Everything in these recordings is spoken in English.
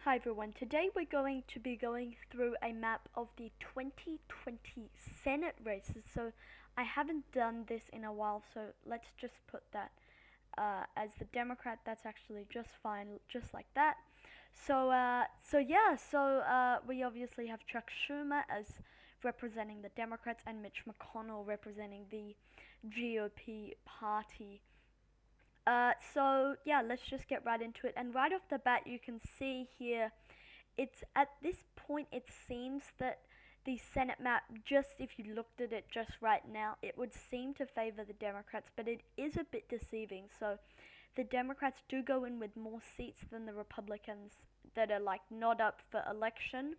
Hi everyone, today we're going to be going through a map of the 2020 Senate races. So I haven't done this in a while, so let's just put that as the Democrat. That's actually just fine, just like that. So we obviously have Chuck Schumer as representing the Democrats and Mitch McConnell representing the GOP party. Let's just get right into it. And right off the bat, you can see here, it's at this point, it seems that the Senate map, just if you looked at it just right now, it would seem to favor the Democrats, but it is a bit deceiving. So the Democrats do go in with more seats than the Republicans that are like not up for election.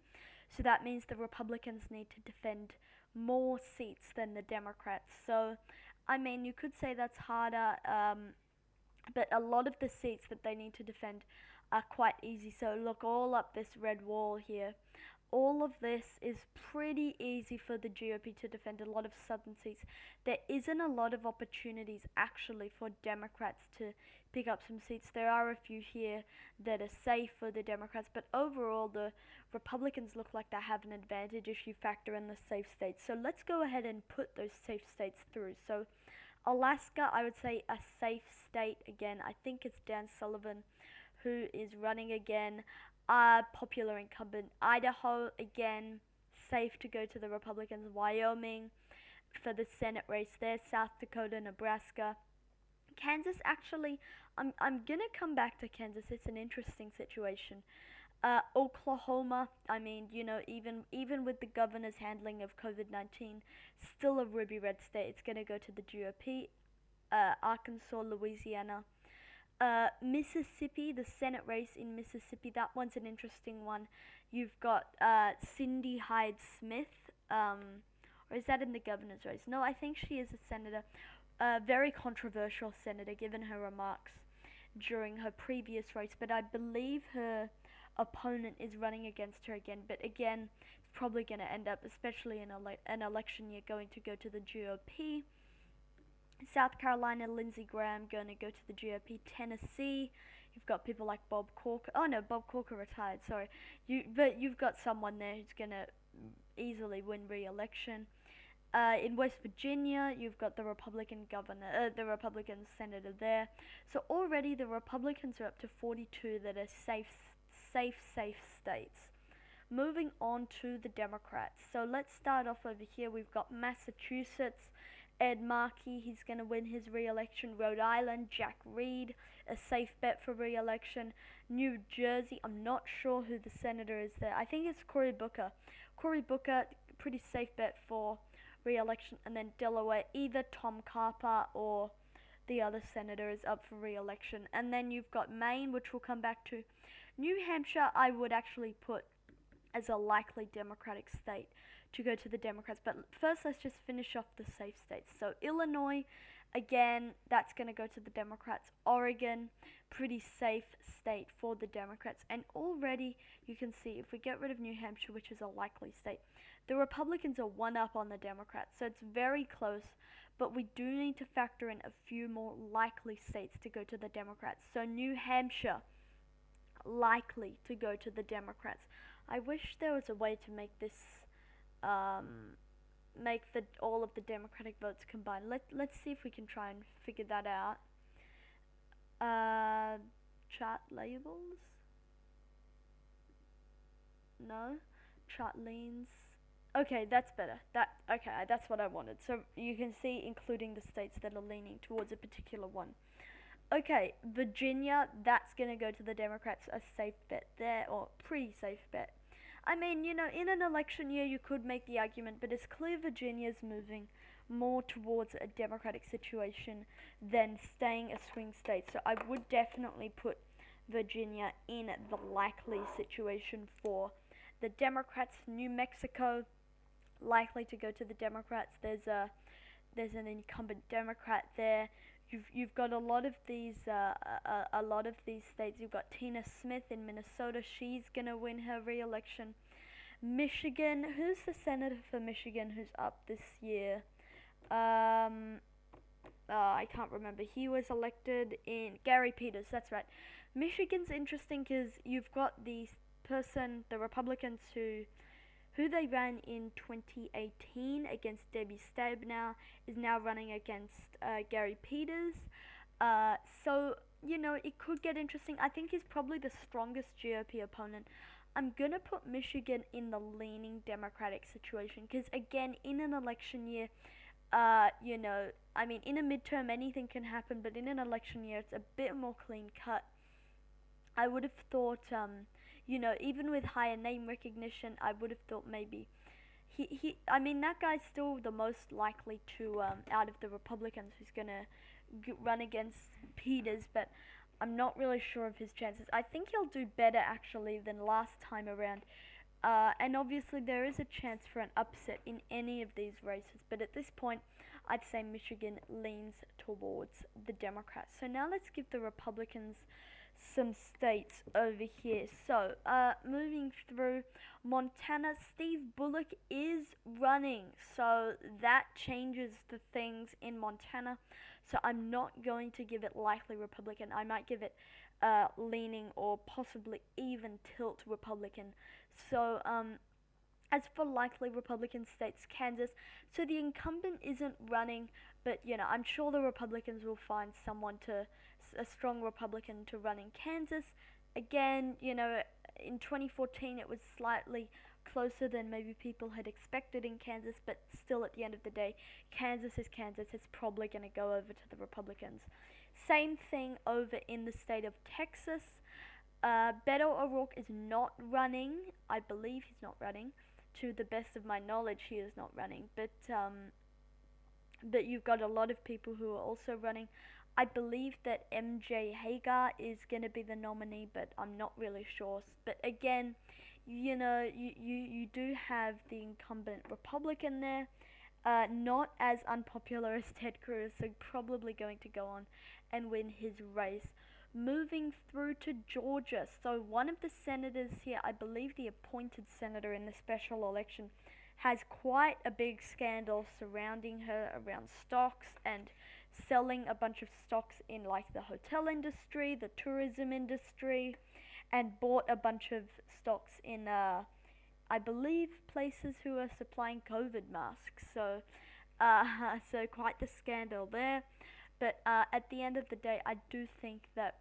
So that means the Republicans need to defend more seats than the Democrats. So, I mean, you could say that's harder. But a lot of the seats that they need to defend are quite easy. So look all up this red wall here. All of this is pretty easy for the GOP to defend, a lot of southern seats. There isn't a lot of opportunities actually for Democrats to pick up some seats. There are a few here that are safe for the Democrats, but overall the Republicans look like they have an advantage if you factor in the safe states. So let's go ahead and put those safe states through. So Alaska, I would say a safe state again. I think it's Dan Sullivan who is running again. Popular incumbent. Idaho, again, safe to go to the Republicans. Wyoming for the Senate race there. South Dakota, Nebraska. Kansas, actually, I'm gonna come back to Kansas. It's an interesting situation. Oklahoma, I mean, even with the governor's handling of COVID-19, still a ruby red state. It's going to go to the GOP. Arkansas, Louisiana. Mississippi, the Senate race in Mississippi, that one's an interesting one. You've got Cindy Hyde Smith, or is that in the governor's race? No, I think she is a senator. A very controversial senator given her remarks during her previous race, but I believe her opponent is running against her again. But again, it's probably going to end up, especially in an election year, going to go to the GOP. South Carolina, Lindsey Graham going to go to the GOP. Tennessee, you've got people like Bob Corker. Oh no, Bob Corker retired. Sorry, but you've got someone there who's going to easily win re-election. In West Virginia, you've got the Republican governor, the Republican senator there. So already the Republicans are up to 42 that are safe states. Moving on to the Democrats. So let's start off over here. We've got Massachusetts. Ed Markey, he's going to win his re-election. Rhode Island, Jack Reed, a safe bet for re-election. New Jersey, I'm not sure who the senator is there. I think it's Cory Booker. Cory Booker, pretty safe bet for re-election. And then Delaware, either Tom Carper or the other senator is up for re-election. And then you've got Maine, which we'll come back to. New Hampshire, I would actually put as a likely Democratic state to go to the Democrats. But first, let's just finish off the safe states. So Illinois, again, that's going to go to the Democrats. Oregon, pretty safe state for the Democrats. And already you can see if we get rid of New Hampshire, which is a likely state, the Republicans are one up on the Democrats. So it's very close. But we do need to factor in a few more likely states to go to the Democrats. So New Hampshire, likely to go to the Democrats. I wish there was a way to make this make the all of the Democratic votes combined. Let's see if we can try and figure that out. Chart labels? No. Chart leans. Okay, that's better. That's what I wanted. So you can see including the states that are leaning towards a particular one. Okay, Virginia, that's going to go to the Democrats, a safe bet there, or pretty safe bet. I mean, in an election year, you could make the argument, but it's clear Virginia's moving more towards a Democratic situation than staying a swing state. So I would definitely put Virginia in the likely situation for the Democrats. New Mexico, likely to go to the Democrats. There's an incumbent Democrat there. You've got a lot of these states. You've got Tina Smith in Minnesota. She's gonna win her re-election. Michigan. Who's the senator for Michigan who's up this year? I can't remember. He was elected in Gary Peters. That's right. Michigan's interesting because you've got the Republicans who they ran in 2018 against Debbie Stabenow is now running against Gary Peters. So, it could get interesting. I think he's probably the strongest GOP opponent. I'm gonna put Michigan in the leaning Democratic situation because, again, in an election year, I mean, in a midterm, anything can happen, but in an election year, it's a bit more clean cut. I would have thought, even with higher name recognition, I would have thought maybe I mean, that guy's still the most likely to, out of the Republicans, who's gonna run against Peters, but I'm not really sure of his chances. I think he'll do better actually than last time around. And obviously, there is a chance for an upset in any of these races, but at this point, I'd say Michigan leans towards the Democrats. So now let's give the Republicans some states over here. So, moving through Montana, Steve Bullock is running, so that changes the things in Montana. So I'm not going to give it likely Republican. I might give it leaning or possibly even tilt Republican. So, as for likely Republican states, Kansas. So the incumbent isn't running, but I'm sure the Republicans will find a strong Republican to run in Kansas. Again, in 2014 it was slightly closer than maybe people had expected in Kansas, but still at the end of the day, Kansas is Kansas. It's probably going to go over to the Republicans. Same thing over in the state of Texas. Beto O'Rourke is not running. I believe he's not running. To the best of my knowledge, he is not running. But you've got a lot of people who are also running. I believe that MJ Hagar is going to be the nominee, but I'm not really sure. But again, you do have the incumbent Republican there. Not as unpopular as Ted Cruz, so probably going to go on and win his race. Moving through to Georgia, so one of the senators here, I believe the appointed senator in the special election, has quite a big scandal surrounding her around stocks and selling a bunch of stocks in like the hotel industry, the tourism industry, and bought a bunch of stocks in I believe places who are supplying COVID masks. So so quite the scandal there. But at the end of the day, I do think that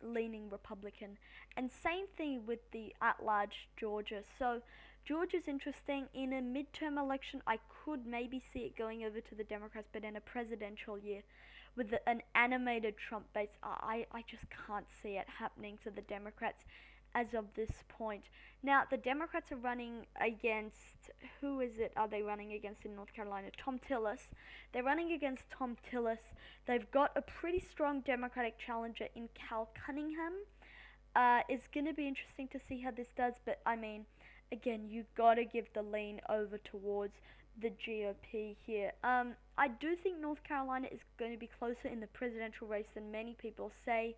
leaning Republican. And same thing with the at-large Georgia. So Georgia's interesting. In a midterm election, I could maybe see it going over to the Democrats, but in a presidential year with an animated Trump base, I just can't see it happening to the Democrats as of this point. Now, the Democrats are running against, who is it are they running against in North Carolina? Thom Tillis. They're running against Thom Tillis. They've got a pretty strong Democratic challenger in Cal Cunningham. It's going to be interesting to see how this does, but I mean, again, you gotta give the lean over towards the GOP here. I do think North Carolina is going to be closer in the presidential race than many people say.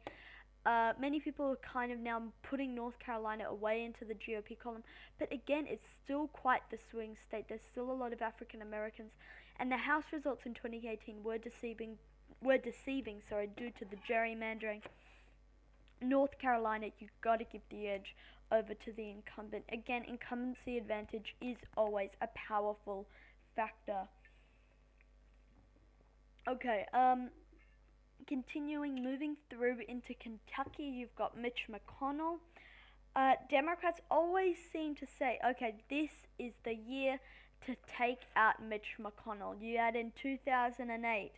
Many people are kind of now putting North Carolina away into the GOP column, but again, it's still quite the swing state. There's still a lot of African Americans, and the House results in 2018 were deceiving. Due to the gerrymandering. North Carolina, you got to give the edge over to the incumbent. Again, incumbency advantage is always a powerful factor. Okay, continuing, moving through into Kentucky, you've got Mitch McConnell. Democrats always seem to say, okay, this is the year to take out Mitch McConnell. You had in 2008,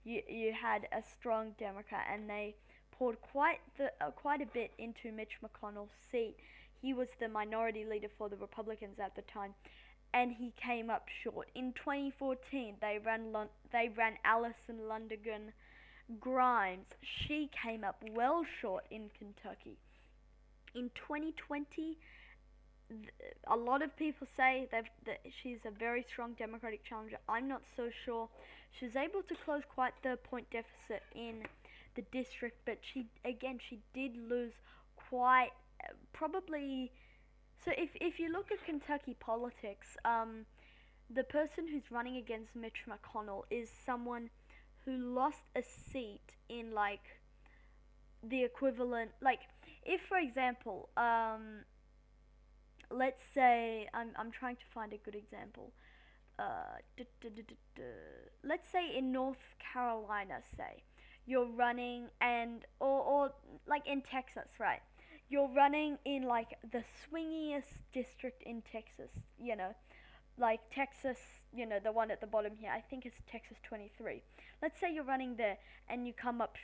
you had a strong Democrat, and they poured quite a bit into Mitch McConnell's seat. He was the minority leader for the Republicans at the time, and he came up short. In 2014, they ran Allison Lundergan Grimes. She came up well short in Kentucky. In 2020, a lot of people say that she's a very strong Democratic challenger. I'm not so sure. She was able to close quite the point deficit in the district, but she did lose quite probably. So if you look at Kentucky politics, the person who's running against Mitch McConnell is someone who lost a seat in like the equivalent, like if for example let's say I'm trying to find a good example. Uh, duh, duh, duh, duh, duh. Let's say in North Carolina, say you're running, and or like in Texas, right? You're running in like the swingiest district in Texas, like Texas, the one at the bottom here. I think it's Texas 23. Let's say you're running there and you come up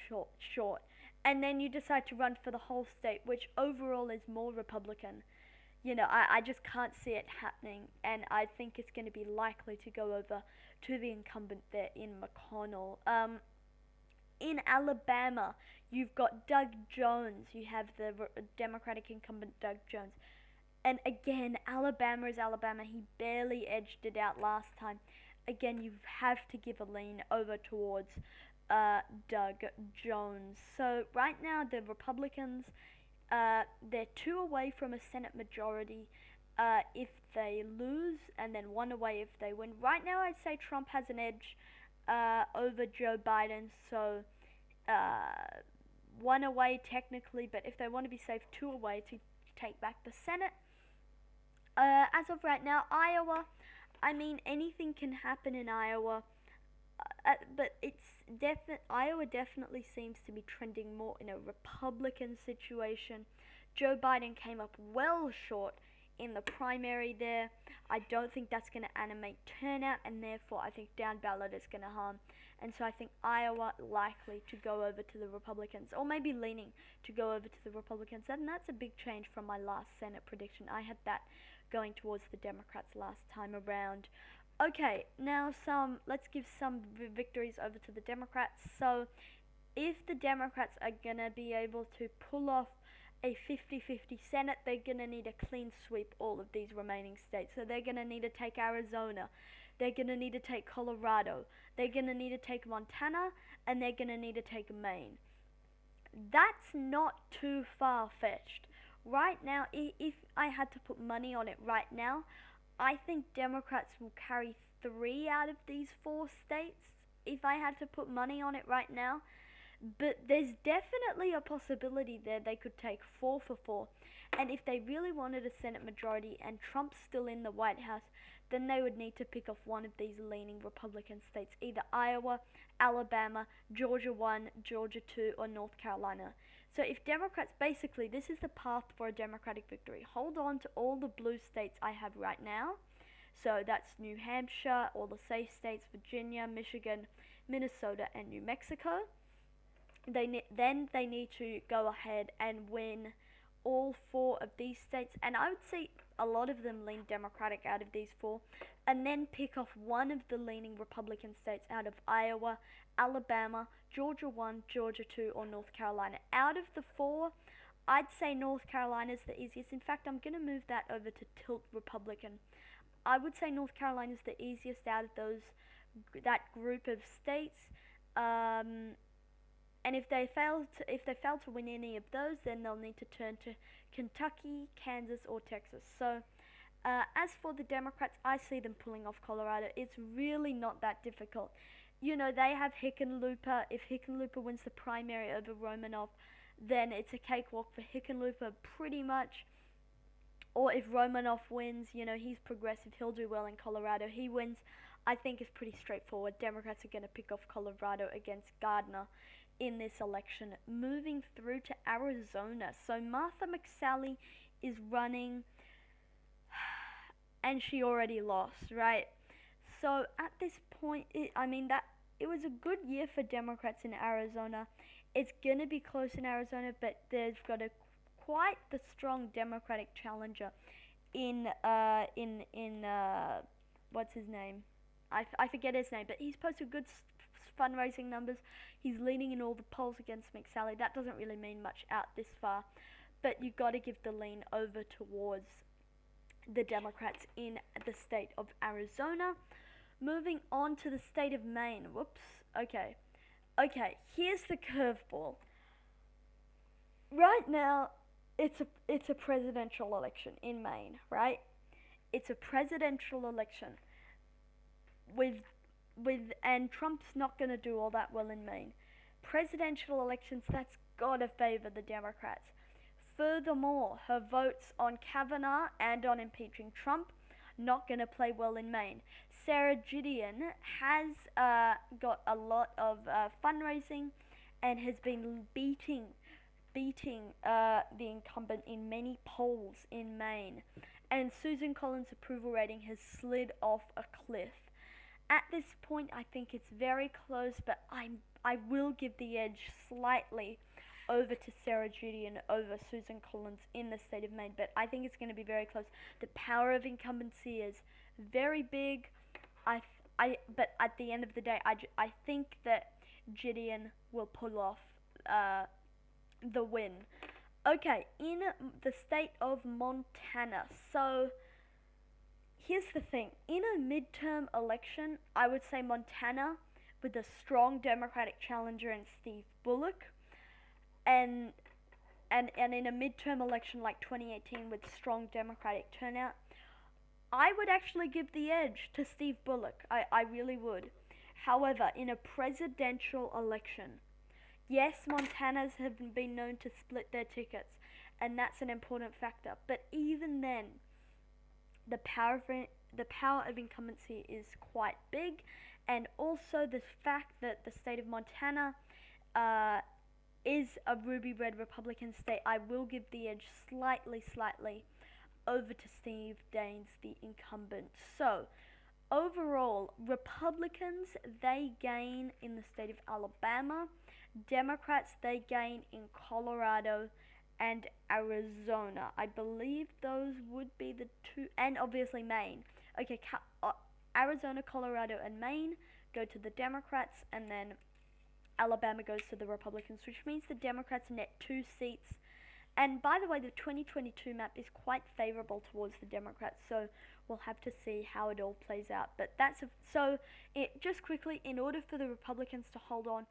short, and then you decide to run for the whole state, which overall is more Republican. I just can't see it happening, and I think it's going to be likely to go over to the incumbent there in McConnell. In Alabama, you've got Doug Jones. You have the Democratic incumbent Doug Jones. And again, Alabama is Alabama. He barely edged it out last time. Again, you have to give a lean over towards Doug Jones. So right now, the Republicans, they're two away from a Senate majority if they lose, and then one away if they win. Right now, I'd say Trump has an edge over Joe Biden. So one away technically, but if they want to be safe, two away to take back the Senate. As of right now, Iowa, I mean, anything can happen in Iowa, but Iowa definitely seems to be trending more in a Republican situation. Joe Biden came up well short in the primary there. I don't think that's going to animate turnout, and therefore I think down ballot is going to harm. And so I think Iowa likely to go over to the Republicans, or maybe leaning to go over to the Republicans. And that's a big change from my last Senate prediction. I had that going towards the Democrats last time around. Okay, now let's give some victories over to the Democrats. So, if the Democrats are going to be able to pull off a 50-50 Senate, they're going to need to clean sweep all of these remaining states. So they're going to need to take Arizona, they're going to need to take Colorado, they're going to need to take Montana, and they're going to need to take Maine. That's not too far-fetched. Right now, if I had to put money on it right now, I think Democrats will carry 3 out of these 4 states if I had to put money on it right now. But there's definitely a possibility there they could take 4 for 4. And if they really wanted a Senate majority and Trump's still in the White House, then they would need to pick off one of these leaning Republican states, either Iowa, Alabama, Georgia 1, Georgia 2, or North Carolina. So if Democrats, basically, this is the path for a Democratic victory. Hold on to all the blue states I have right now. So that's New Hampshire, all the safe states, Virginia, Michigan, Minnesota, and New Mexico. Then they need to go ahead and win all 4 of these states, and I would say a lot of them lean Democratic out of these 4, and then pick off one of the leaning Republican states out of Iowa, Alabama, Georgia 1, Georgia 2, or North Carolina. Out of the 4, I'd say North Carolina is the easiest. In fact, I'm going to move that over to tilt Republican. I would say North Carolina is the easiest out of that group of states. And if they fail to win any of those, then they'll need to turn to Kentucky, Kansas, or Texas. So, as for the Democrats, I see them pulling off Colorado. It's really not that difficult. They have Hickenlooper. If Hickenlooper wins the primary over Romanoff, then it's a cakewalk for Hickenlooper pretty much. Or if Romanoff wins, he's progressive. He'll do well in Colorado. He wins, I think it's pretty straightforward. Democrats are going to pick off Colorado against Gardner in this election. Moving through to Arizona. So Martha McSally is running, and she already lost, right? So at this point, it was a good year for Democrats in Arizona. It's gonna be close in Arizona, but they've got quite the strong Democratic challenger in what's his name? I forget his name, but he's posted good fundraising numbers. He's leading in all the polls against McSally. That doesn't really mean much out this far, but you got to give the lean over towards the Democrats in the state of Arizona. Moving on to the state of Maine. Whoops. Okay, here's the curveball. Right now, it's a presidential election in Maine, right? It's a presidential election with and Trump's not going to do all that well in Maine. Presidential elections, that's got to favor the Democrats. Furthermore, her votes on Kavanaugh and on impeaching Trump not going to play well in Maine. Sarah Gideon has got a lot of fundraising and has been beating the incumbent in many polls in Maine. And Susan Collins' approval rating has slid off a cliff. At this point, I think it's very close, but I will give the edge slightly over to Sarah Gideon over Susan Collins in the state of Maine, but I think it's going to be very close. The power of incumbency is very big. But at the end of the day, I think that Gideon will pull off the win. Okay, in the state of Montana. So here's the thing. In a midterm election, I would say Montana with a strong Democratic challenger in Steve Bullock, and in a midterm election like 2018 with strong Democratic turnout, I would actually give the edge to Steve Bullock. I really would. However, in a presidential election, yes, Montanas have been known to split their tickets, and that's an important factor. But even then, the power of incumbency is quite big, and also the fact that the state of Montana is a ruby red Republican state, I will give the edge slightly over to Steve Daines, the incumbent. So overall, Republicans, they gain in the state of Alabama. Democrats, they gain in Colorado and Arizona. I believe those would be the two, and obviously Maine. Okay, Arizona, Colorado, and Maine go to the Democrats, and then Alabama goes to the Republicans, which means the Democrats net 2 seats. And by the way, the 2022 map is quite favorable towards the Democrats, so we'll have to see how it all plays out. But just quickly, in order for the Republicans to hold on,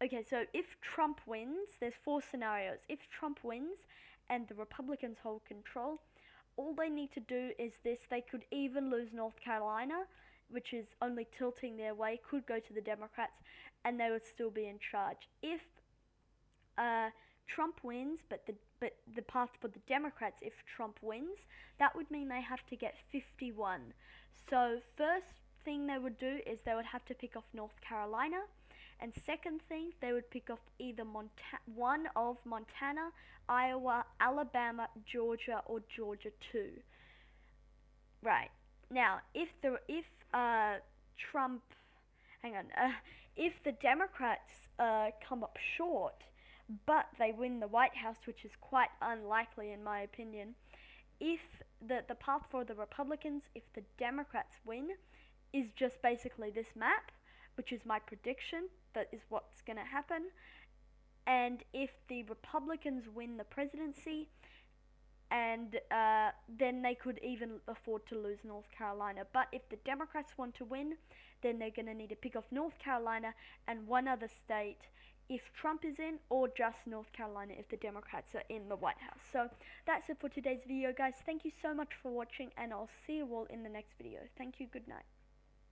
okay, so if Trump wins, there's 4 scenarios. If Trump wins and the Republicans hold control, all they need to do is this: they could even lose North Carolina, which is only tilting their way, could go to the Democrats, and they would still be in charge. If Trump wins, but the path for the Democrats, if Trump wins, that would mean they have to get 51. So first thing they would do is they would have to pick off North Carolina, and second thing, they would pick off either one of Montana, Iowa, Alabama, Georgia, or Georgia 2. Right. Now, if Trump, if the Democrats come up short, but they win the White House, which is quite unlikely in my opinion, if the path for the Republicans, if the Democrats win, is just basically this map, which is my prediction, that is what's going to happen. And if the Republicans win the presidency, and then they could even afford to lose North Carolina. But if the Democrats want to win, then they're going to need to pick off North Carolina and one other state if Trump is in, or just North Carolina if the Democrats are in the White House. So that's it for today's video, guys. Thank you so much for watching, and I'll see you all in the next video. Thank you. Good night.